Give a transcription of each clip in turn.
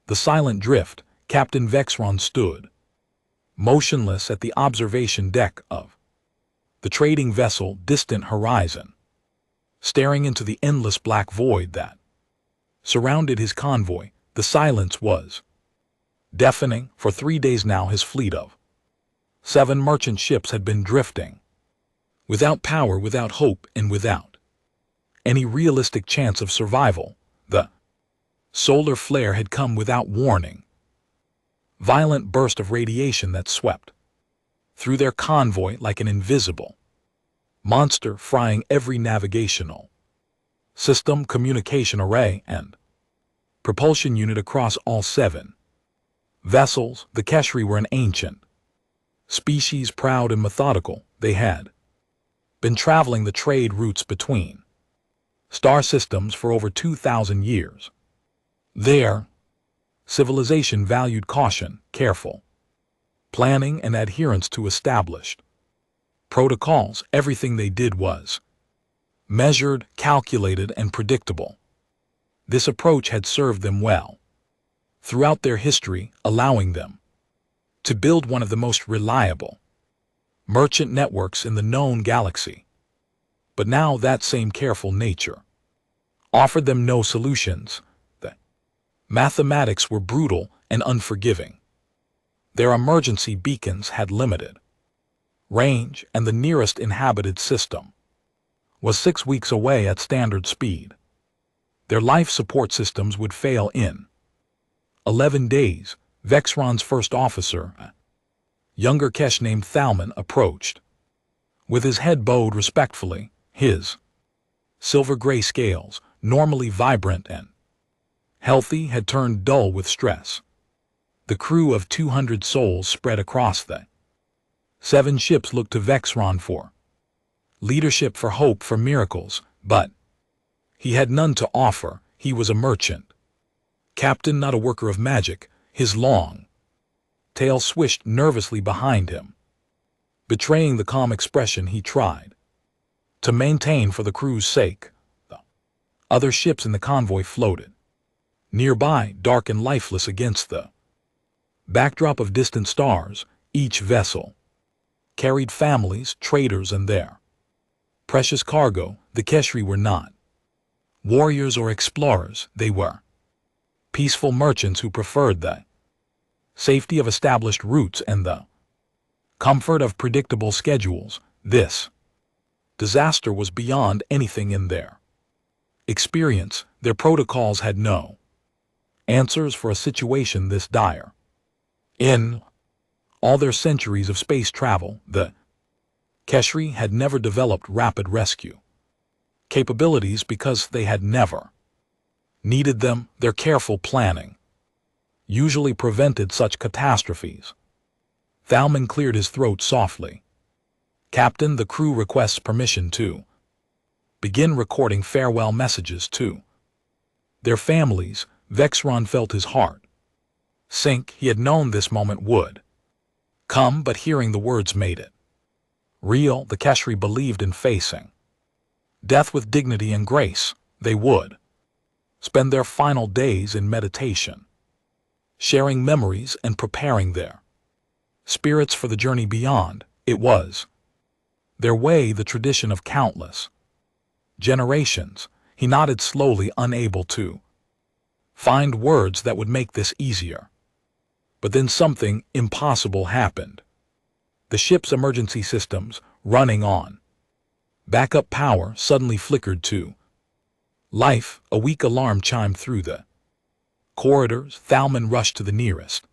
The silent drift, Captain Vexron stood, motionless at the observation deck of the trading vessel distant horizon, staring into the endless black void that surrounded his convoy. The silence was deafening. For 3 days now his fleet of 7 merchant ships had been drifting, without power, without hope, and without any realistic chance of survival. The solar flare had come without warning, violent burst of radiation that swept through their convoy like an invisible monster, frying every navigational system, communication array, and propulsion unit across all 7 vessels. The Keshri were an ancient species, proud and methodical. They had been traveling the trade routes between star systems for over 2,000 years. Their civilization valued caution, careful planning, and adherence to established protocols. Everything they did was measured, calculated, and predictable. This approach had served them well throughout their history, allowing them to build one of the most reliable merchant networks in the known galaxy. But now that same careful nature offered them no solutions. The mathematics were brutal and unforgiving. Their emergency beacons had limited range, and the nearest inhabited system was 6 weeks away at standard speed. Their life support systems would fail in 11 days. Vexron's first officer, a younger Kesh named Thalman, approached. With his head bowed respectfully, his silver-gray scales, normally vibrant and healthy, had turned dull with stress. The crew of 200 souls spread across the 7 ships looked to Vexron for leadership, for hope, for miracles, but he had none to offer. He was a merchant captain, not a worker of magic. His long tail swished nervously behind him, betraying the calm expression he tried to maintain for the crew's sake. The other ships in the convoy floated nearby, dark and lifeless against the backdrop of distant stars. Each vessel carried families, traders, and their precious cargo. The Keshri were not warriors or explorers. They were peaceful merchants who preferred the safety of established routes and the comfort of predictable schedules. This disaster was beyond anything in their experience. Their protocols had no answers for a situation this dire. In all their centuries of space travel, the Keshri had never developed rapid rescue capabilities because they had never needed them. Their careful planning usually prevented such catastrophes. Thalman cleared his throat softly. Captain, the crew requests permission to begin recording farewell messages to their families. Vexron felt his heart sink. He had known this moment would come, but hearing the words made it real. The Keshri believed in facing death with dignity and grace. They would spend their final days in meditation, sharing memories and preparing their spirits for the journey beyond. It was their way, the tradition of countless generations. He nodded slowly, unable to find words that would make this easier. But then something impossible happened. The ship's emergency systems, running on backup power, suddenly flickered to life. A weak alarm chimed through the corridors. Thalman rushed to the nearest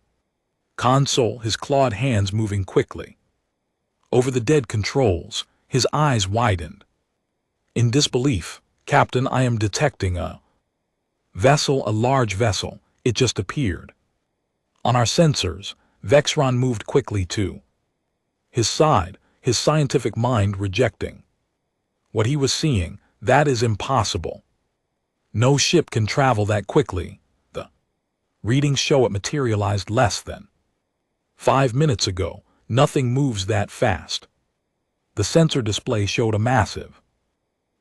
console, his clawed hands moving quickly over the dead controls. His eyes widened in disbelief. Captain, I am detecting a vessel, a large vessel. It just appeared on our sensors. Vexron moved quickly to his side, his scientific mind rejecting what he was seeing. That is impossible. No ship can travel that quickly. The readings show it materialized less than 5 minutes ago. Nothing moves that fast. The sensor display showed a massive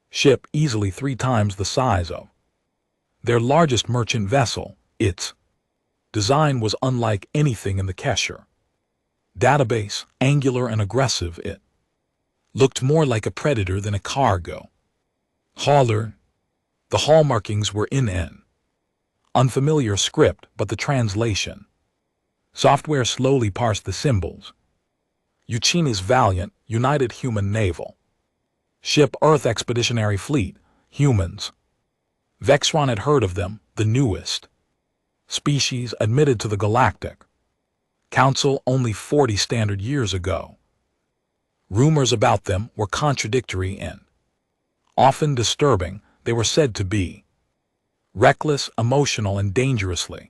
ship, easily 3 times the size of their largest merchant vessel. Its Design was unlike anything in the Kesher database, angular and aggressive. It looked more like a predator than a cargo hauler. The hallmarkings were in an unfamiliar script, but the translation software slowly parsed the symbols. Uchini's Valiant, United Human Naval Ship, Earth Expeditionary Fleet, humans. Vexron had heard of them, the newest species admitted to the Galactic Council only 40 standard years ago. Rumors about them were contradictory and often disturbing. They were said to be reckless, emotional, and dangerously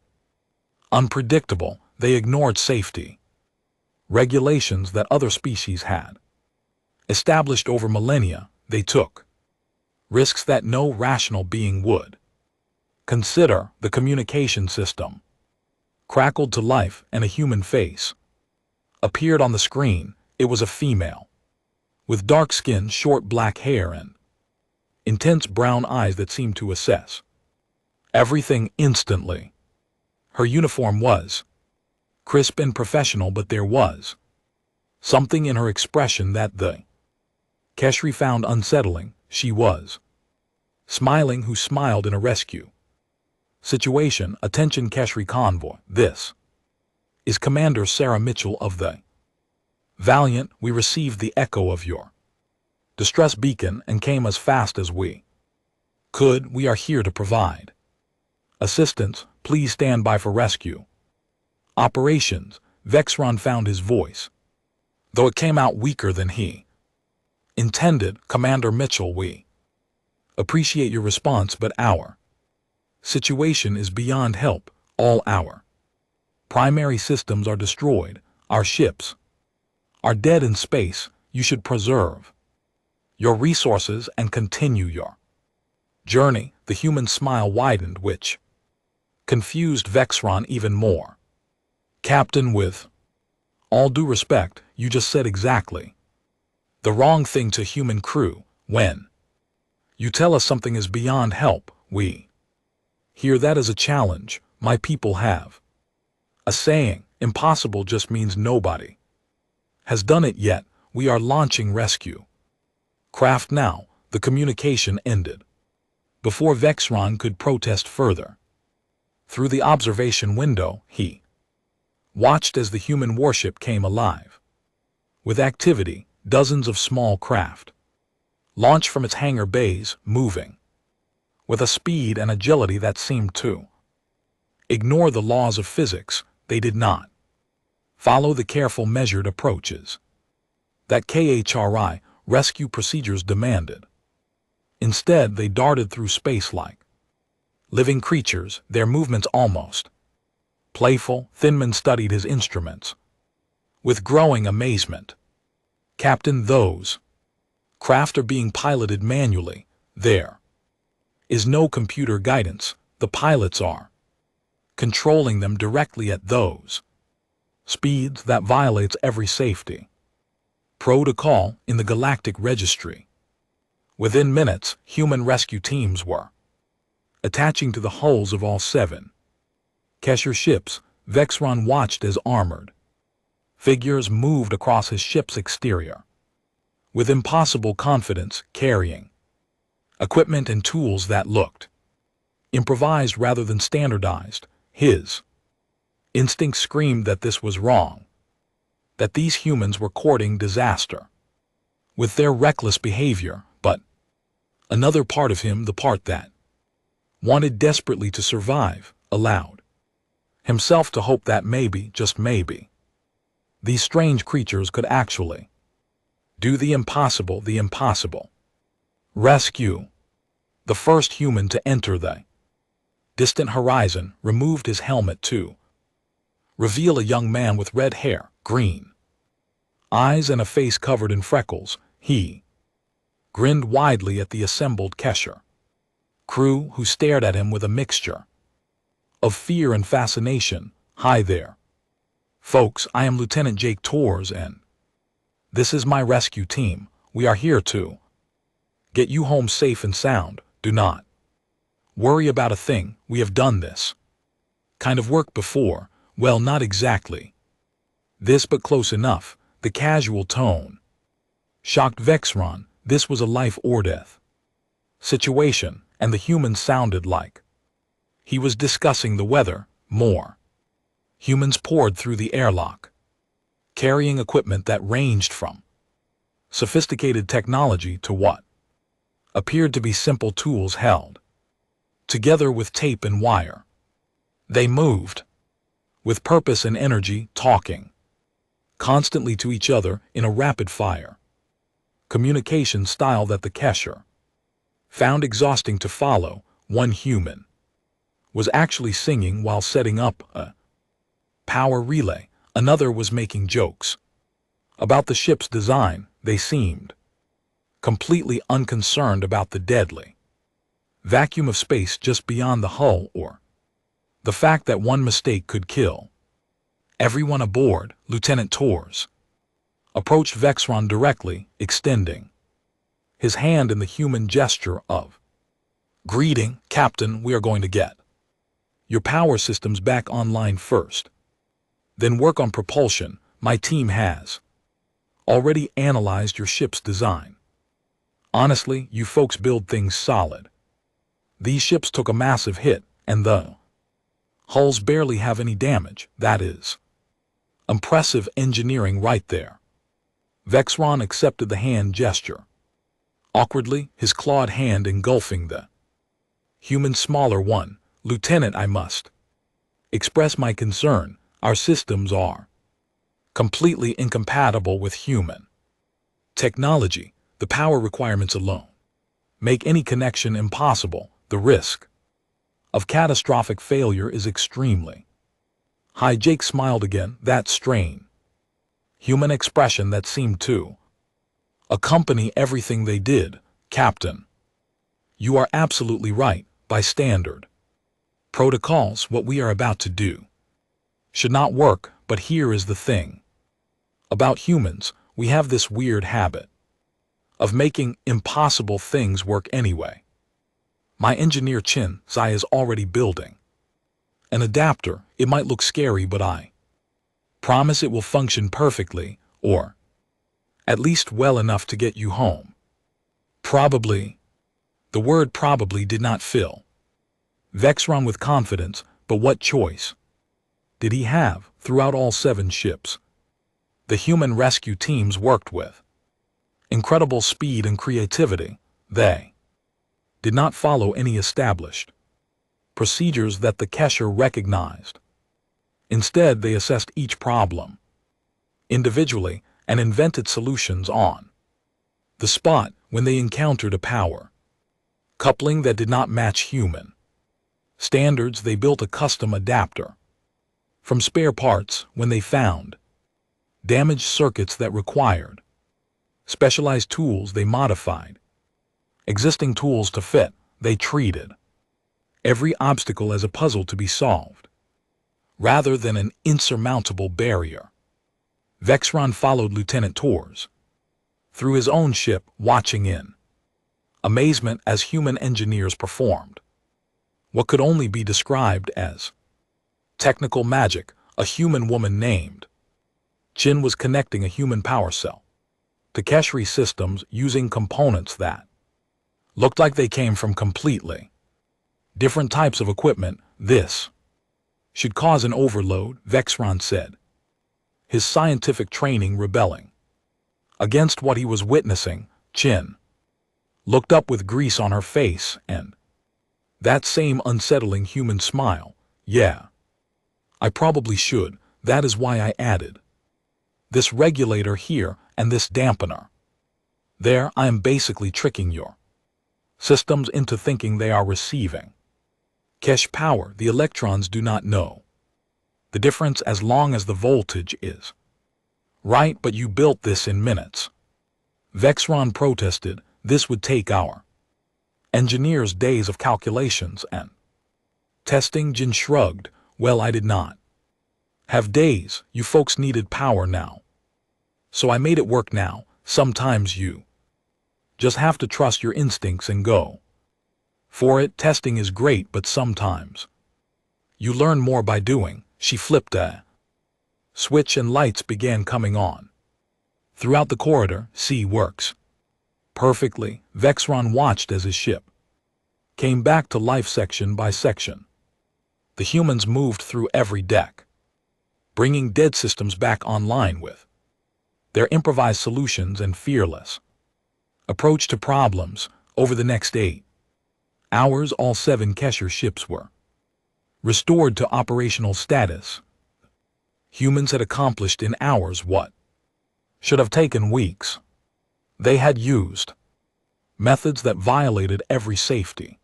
unpredictable. They ignored safety regulations that other species had established over millennia. They took risks that no rational being would consider. The communication system crackled to life, and a human face appeared on the screen. It was a female, with dark skin, short black hair, and intense brown eyes that seemed to assess everything instantly. Her uniform was crisp and professional, but there was something in her expression that the Keshri found unsettling. She was smiling, who smiled in a rescue situation. Attention Keshri convoy. This is Commander Sarah Mitchell of the Valiant. We received the echo of your distress beacon and came as fast as we could. We are here to provide assistance. Please stand by for rescue operations. Vexron found his voice, though it came out weaker than he intended. Commander Mitchell, we appreciate your response, but our situation is beyond help. All our primary systems are destroyed. Our ships are dead in space. You should preserve your resources and continue your journey. The human smile widened, which confused Vexron even more. Captain, with all due respect, you just said exactly the wrong thing to human crew. When you tell us something is beyond help, we hear that as a challenge. My people have a saying: impossible just means nobody has done it yet. We are launching rescue craft now. The communication ended before Vexron could protest further. Through the observation window, he watched as the human warship came alive with activity. Dozens of small craft launched from its hangar bays, moving with a speed and agility that seemed to ignore the laws of physics. They did not follow the careful, measured approaches that KHRI rescue procedures demanded. Instead, they darted through space like living creatures, their movements almost playful. Thinman studied his instruments with growing amazement. Captain, those craft are being piloted manually. There is no computer guidance. The pilots are controlling them directly at those speeds that violates every safety protocol in the Galactic Registry. Within minutes, human rescue teams were attaching to the hulls of all 7 Kesher ships. Vexron watched as armored figures moved across his ship's exterior with impossible confidence, carrying equipment and tools that looked improvised rather than standardized. His instinct screamed that this was wrong, that these humans were courting disaster with their reckless behavior. But another part of him, the part that wanted desperately to survive, allowed himself to hope that maybe, just maybe, these strange creatures could actually do the impossible. Rescue the first human to enter the distant horizon removed his helmet to reveal a young man with red hair, green eyes, and a face covered in freckles. He grinned widely at the assembled Kesher crew, who stared at him with a mixture of fear and fascination. Hi there, folks. I am Lieutenant Jake Torres, and this is my rescue team. We are here to get you home safe and sound. Do not worry about a thing. We have done this Kind of worked before. Well, not exactly. This, but close enough. The casual tone. Shocked Vexron. This was a life or death situation, and the human sounded like he was discussing the weather. More humans poured through the airlock, carrying equipment that ranged from sophisticated technology to what appeared to be simple tools held together with tape and wire. They moved with purpose and energy, talking constantly to each other in a rapid-fire communication style that the Kesher found exhausting to follow. One human was actually singing while setting up a power relay. Another was making jokes about the ship's design. They seemed completely unconcerned about the deadly vacuum of space just beyond the hull, or the fact that one mistake could kill everyone aboard. Lieutenant Torres approached Vexron directly, extending his hand in the human gesture of greeting. Captain, we are going to get your power systems back online first, then work on propulsion. My team has already analyzed your ship's design. Honestly, you folks build things solid. These ships took a massive hit, and the hulls barely have any damage. That is impressive engineering right there. Vexron accepted the hand gesture awkwardly, his clawed hand engulfing the human smaller one. Lieutenant, I must express my concern. Our systems are completely incompatible with human technology. The power requirements alone make any connection impossible. The risk of catastrophic failure is extremely high. Jake smiled again, that strain human expression that seemed to accompany everything they did. Captain, you are absolutely right. By standard protocols, what we are about to do should not work, but here is the thing about humans. We have this weird habit of making impossible things work anyway. My engineer Chin Zai is already building an adapter. It might look scary, but I promise it will function perfectly, or at least well enough to get you home. Probably. The word probably did not fill Vexron with confidence, but what choice did he have? Throughout all 7 ships, the human rescue teams worked with incredible speed and creativity. They did not follow any established procedures that the Kesher recognized. Instead, they assessed each problem individually and invented solutions on the spot when they encountered a power coupling that did not match human standards. They built a custom adapter from spare parts when they found damaged circuits that required specialized tools. They modified existing tools to fit. They treated every obstacle as a puzzle to be solved, rather than an insurmountable barrier. Vexron followed Lieutenant Torres through his own ship, watching in amazement as human engineers performed what could only be described as technical magic. A human woman named Chin was connecting a human power cell to Keshri systems using components that looked like they came from completely different types of equipment. This should cause an overload, Vexron said, his scientific training rebelling against what he was witnessing. Chin looked up with grease on her face and that same unsettling human smile. Yeah, I probably should. That is why I added this regulator here and this dampener there. I am basically tricking your systems into thinking they are receiving Kesh power. The electrons do not know the difference as long as the voltage is right. But you built this in minutes. Vexron protested. This would take our engineers days of calculations and testing. Jin shrugged. Well, I did not have days. You folks needed power now, so I made it work now. Sometimes you just have to trust your instincts and go for it. Testing is great, but sometimes You learn more by doing. She flipped a switch and lights began coming on. Throughout the corridor, C works perfectly. Vexron watched as his ship came back to life section by section. The humans moved through every deck, bringing dead systems back online with their improvised solutions and fearless approach to problems. Over the next 8 hours, all 7 Kesher ships were restored to operational status. Humans had accomplished in hours what should have taken weeks. They had used methods that violated every safety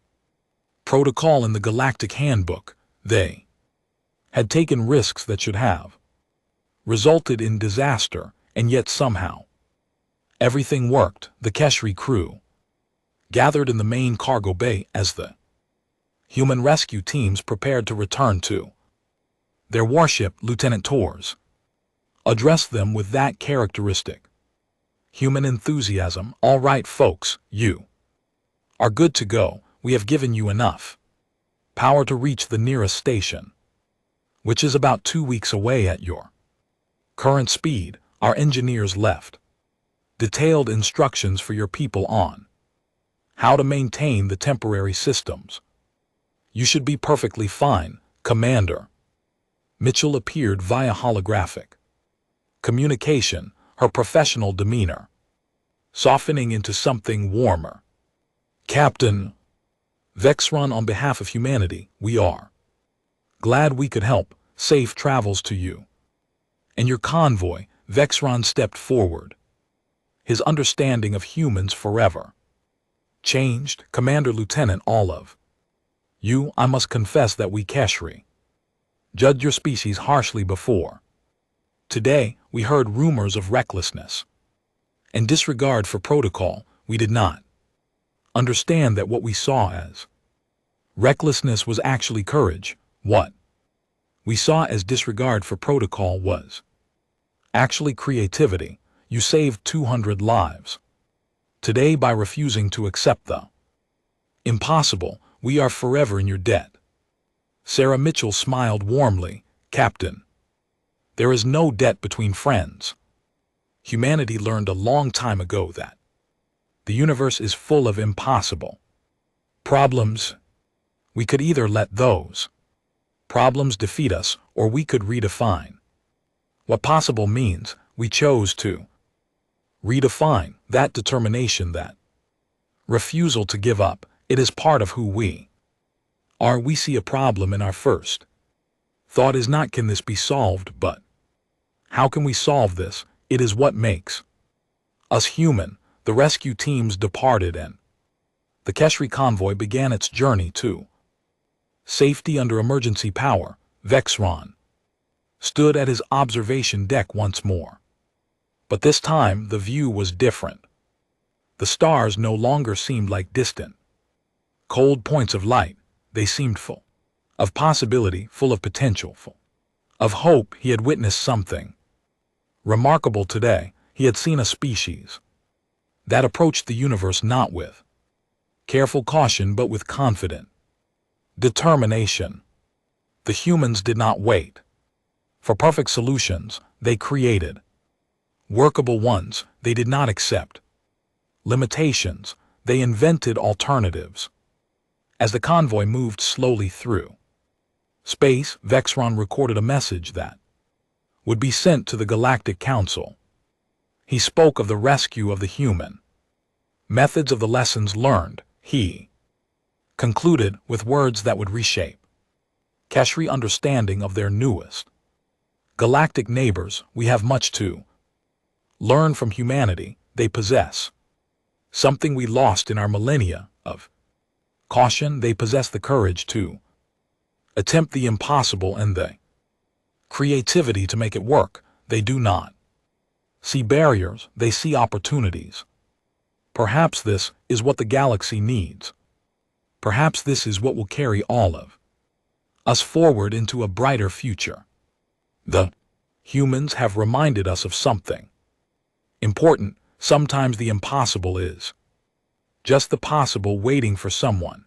protocol in the Galactic Handbook. They had taken risks that should have resulted in disaster, and yet somehow everything worked. The Keshri crew gathered in the main cargo bay as the human rescue teams prepared to return to their warship. Lieutenant Torres addressed them with that characteristic human enthusiasm. All right, folks, you are good to go. We have given you enough power to reach the nearest station, which is about 2 weeks away at your current speed. Our engineers left detailed instructions for your people on how to maintain the temporary systems. You should be perfectly fine, Commander. Mitchell appeared via holographic communication, her professional demeanor softening into something warmer. Captain Vexron, on behalf of humanity, we are glad we could help. Safe travels to you and your convoy. Vexron stepped forward, his understanding of humans forever changed. Commander Lieutenant, all of you, I must confess that we Keshri judged your species harshly before. Today, we heard rumors of recklessness and disregard for protocol. We did not understand that what we saw as recklessness was actually courage. What we saw as disregard for protocol was actually creativity. You saved 200 lives today by refusing to accept the impossible. We are forever in your debt. Sarah Mitchell smiled warmly. Captain, there is no debt between friends. Humanity learned a long time ago that the universe is full of impossible problems. We could either let those problems defeat us, or we could redefine what possible means. We chose to redefine that determination, that refusal to give up. It is part of who we are. We see a problem in our first thought is not can this be solved, but how can we solve this? It is what makes us human. The rescue teams departed and the Keshri convoy began its journey to safety under emergency power. Vexron stood at his observation deck once more. But this time the view was different. The stars no longer seemed like distant, cold points of light. They seemed full of possibility, full of potential, full of hope. He had witnessed something remarkable today. He had seen a species that approached the universe not with careful caution but with confident determination. The humans did not wait for perfect solutions. They created workable ones. They did not accept limitations. They invented alternatives. As the convoy moved slowly through space, Vexron recorded a message that would be sent to the Galactic Council. He spoke of the rescue of the human methods, of the lessons learned. He concluded with words that would reshape Keshri understanding of their newest galactic neighbors. We have much to learn from humanity. They possess something we lost in our millennia of caution. They possess the courage to attempt the impossible and the creativity to make it work. They do not see barriers, they see opportunities. Perhaps this is what the galaxy needs. Perhaps this is what will carry all of us forward into a brighter future. The humans have reminded us of something important. Sometimes the impossible is just the possible, waiting for someone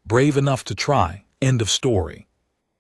brave enough to try. End of story.